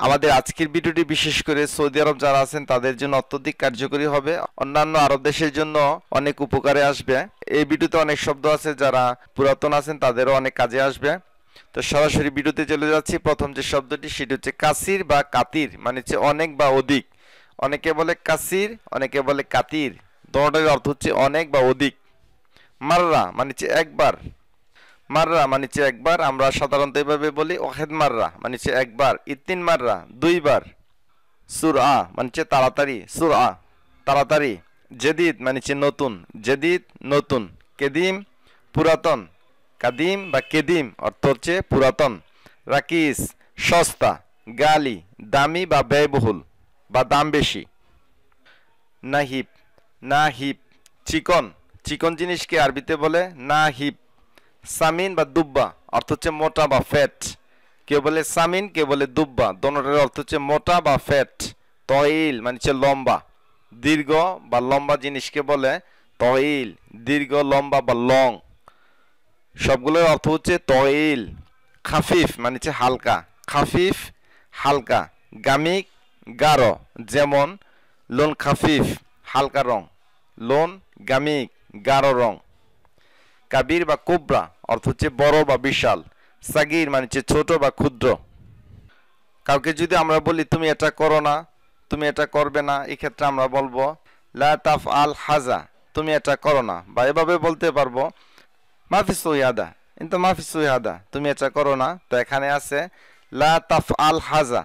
আমাদের আজকের ভিডিওটি বিশেষ করে সৌদি আরব যারা আছেন তাদের জন্য অত্যধিক কার্যকরী হবে, অন্যান্য আরব দেশের জন্য অনেক উপকারে আসবে। এই ভিডিওতে অনেক শব্দ আছে যারা পুরাতন আছেন তাদেরও অনেক কাজে আসবে। তো সরাসরি ভিডিওতে চলে যাচ্ছি। প্রথম যে শব্দটি সেটি হচ্ছে কাসির বা কাতির, মানে হচ্ছে অনেক বা অধিক। অনেকে বলে কাসির, অনেকে বলে কাতির, দুটোটার অর্থ হচ্ছে অনেক বা অধিক। মাররা মানে হচ্ছে একবার, মাররা মানে হচ্ছে একবার, আমরা সাধারণত এভাবে বলি ওয়াহেদ মাররা মানে হচ্ছে একবার, ইতিন মাররা দুইবার, সুরআ মানে হচ্ছে তাড়াতাড়ি, সুরআ তাড়াতাড়ি, জেদিদ মানে হচ্ছে নতুন, জেদিদ নতুন, কেদিম পুরাতন, কাদিম বা কেদিম অর্থ হচ্ছে পুরাতন, রাকিস সস্তা, গালি দামি বা ব্যয়বহুল বা দাম বেশি, নাহিব নাহিব চিকন, চিকন জিনিসকে আরবিতে বলে নাহিব, সামিন বা দুব্বা অর্থ হচ্ছে মোটা বা ফ্যাট, কেউ বলে সামিন কেউ বলে দুব্বা, দোনোটার অর্থ হচ্ছে মোটা বা ফ্যাট। তইল মানে হচ্ছে লম্বা, দীর্ঘ বা লম্বা জিনিসকে বলে তইল, দীর্ঘ লম্বা বা লং, সবগুলোর অর্থ হচ্ছে তইল। খাফিফ মানে হচ্ছে হালকা, খাফিফ হালকা, গামিক গাঢ়, যেমন লোন খাফিফ হালকা রং, লোন গামিক গাঢ় রং। কাবির বা কোবরা অর্থ হচ্ছে বড় বা বিশাল, সাগির মানে হচ্ছে ছোট বা ক্ষুদ্র। কাউকে যদি আমরা বলি তুমি এটা করো না, তুমি এটা করবে না, এই ক্ষেত্রে আমরা বলবো লা তাফ আল হাজা, তুমি এটা করো না। বা এভাবে বলতে পারবো মাফি সুয়াদা, কিন্তু মাফি সুয়াদা তুমি এটা করো না। তো এখানে আছে লা তাফ আল হাজা,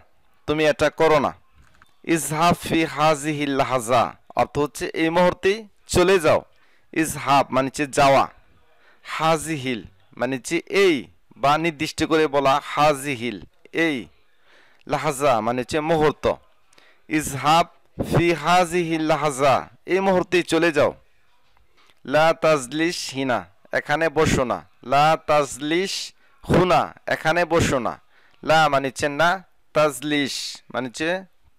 তুমি এটা করো না। ইজহাব ফি হাজিহিল লাহাজা অর্থ হচ্ছে এই মুহূর্তেই চলে যাও, ইজহাব মানে হচ্ছে যাওয়া, হাজিহিল মানে হচ্ছে এই বা নির্দিষ্ট করে বলা হাজিহিল এই, লাহাজা মানে হচ্ছে মুহূর্ত, ইজহাব ফি হাজিহিল লাহাজা এই মুহূর্তেই চলে যাও। লা তাজলিস হিনা এখানে বসো না, লা তাজলিস হুনা এখানে বসো না, লা মানে হচ্ছে না, তাজলিস মানে হচ্ছে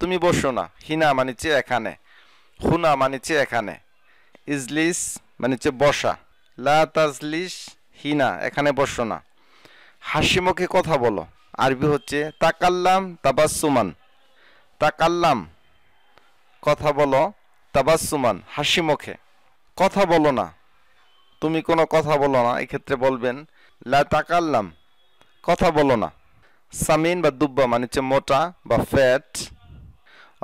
তুমি বসো না, হিনা মানে হচ্ছে এখানে, হুনা মানে হচ্ছে এখানে, ইজলিস মানে হচ্ছে বসা, লা তাজলিস হিনা এখানে বসো না। হাসি মুখে কথা বলো আরবি হচ্ছে তাকাল্লাম তাবাসসুমান, তাকাল্লাম কথা বলো, তাবাসসুমান হাসি মুখে। কথা বলো না, তুমি কোনো কথা বলো না, এক্ষেত্রে বলবেন লা তাকাল্লাম কথা বলো না। সামিন বা দুব্বা মানে হচ্ছে মোটা বা ফ্যাট,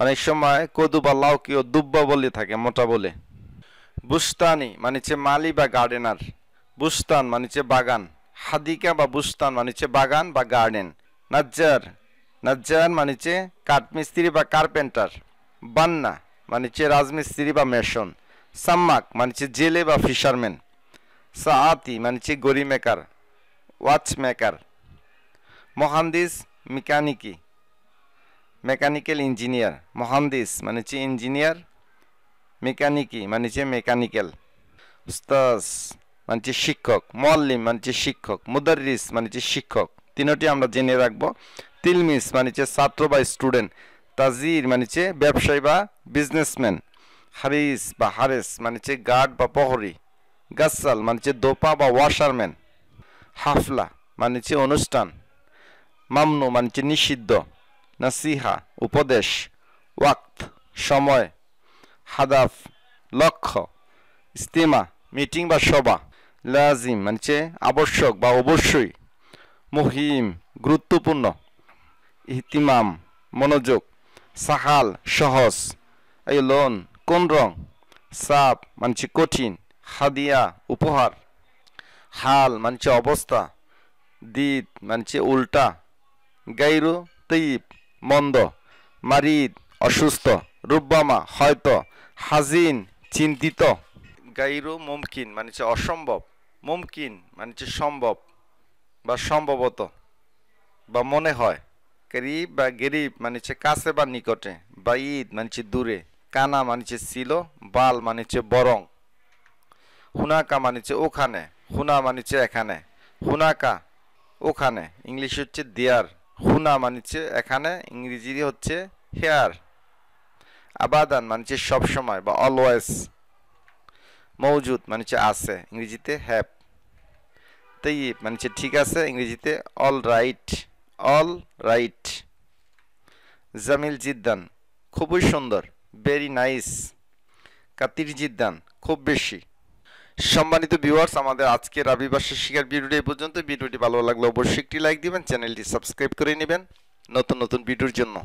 অনেক সময় কদু বা লাউকিও দুব্বা বলে থাকে মোটা বলে। বুস্তানি মানে হচ্ছে মালি বা গার্ডেনার, বুস্তান মানে হচ্ছে বাগান, হাদিকা বা বুস্তান মানে হচ্ছে বাগান বা গার্ডেন। নাজ্জার, নাজ্জার মানে হচ্ছে কাঠমিস্ত্রি বা কার্পেন্টার। বান্না মানে হচ্ছে রাজমিস্ত্রি বা মেশন। সাম্মাক মানে হচ্ছে জেলে বা ফিশারম্যান। সাআতি মানে হচ্ছে গড়ি মেকার, ওয়াচ মেকার। মহান্দিস মেকানিকি, মেকানিক্যাল ইঞ্জিনিয়ার, মহান্দিস মানে হচ্ছে ইঞ্জিনিয়ার, মেকানিকি মানে হচ্ছে মেকানিক্যাল। উস্তাজ মানে হচ্ছে শিক্ষক, মুআল্লিম মানে হচ্ছে শিক্ষক, মুদাররিস মানে হচ্ছে শিক্ষক। তিনটি আমরা জেনে রাখবো। তিলমিস মানে হচ্ছে ছাত্র বা স্টুডেন্ট। তাজির মানে হচ্ছে ব্যবসায়ী বা বিজনেসম্যান। হারিস বা হারেস মানে হচ্ছে গার্ড বা প্রহরী। গাসাল মানে হচ্ছে দোপা বা ওয়াশারম্যান। হাফলা মানে হচ্ছে অনুষ্ঠান। মামনু মানে হচ্ছে নিষিদ্ধ। নাসিহা উপদেশ। ওয়াক্ত সময়। হাদাফ লক্ষ্য। ইস্তেমা মিটিং বা সভা। লাজিম মানে হচ্ছে আবশ্যক বা অবশ্যই। মুহিম গুরুত্বপূর্ণ। ইহতিমাম মনোযোগ। সাহাল সহজ। এই লোন কোন রং। সাপ মানে হচ্ছে কঠিন। হাদিয়া উপহার। হাল মানে হচ্ছে অবস্থা। দিদ মানে হচ্ছে উল্টা। গাইরু তৈব মন্দ। মারিদ অসুস্থ। রুব্বামা হয়তো। হাজিন চিন্তিত। গাইরু মুমকিন মানে হচ্ছে অসম্ভব। মুমকিন মানে হচ্ছে সম্ভব বা সম্ভবত বা মনে হয়। করিব বা গরিব মানে হচ্ছে কাছে বা নিকটে। বাইদ মানে হচ্ছে দূরে। কানা মানে হচ্ছে ছিল। বাল মানে হচ্ছে বরং। হুনাকা মানে হচ্ছে ওখানে। হুনা মানে হচ্ছে এখানে। হুনাকা ওখানে, ইংলিশ হচ্ছে দেয়ার। হুনা মানে হচ্ছে এখানে, ইংরেজি হচ্ছে হেয়ার। আবাদান মানে হচ্ছে সবসময় বা অলওয়েজ। মৌজুদ মানে হচ্ছে আছে, ইংরেজিতে হ্যাভ। তৈব মানে হচ্ছে ঠিক আছে, ইংরেজিতে all right, all right. Jamil Ziddan, খুবই সুন্দর, ভেরি নাইস। কাতির জিদ্দান, খুব বেশি। সম্মানিত ভিউয়ার্স, আমাদের আজকের আরবি ভাষা শেখার ভিডিওটি এই পর্যন্ত। ভিডিওটি ভালো লাগলে অবশ্যই একটি লাইক দিবেন, চ্যানেলটি সাবস্ক্রাইব করে নেবেন নতুন নতুন ভিডিওর জন্য।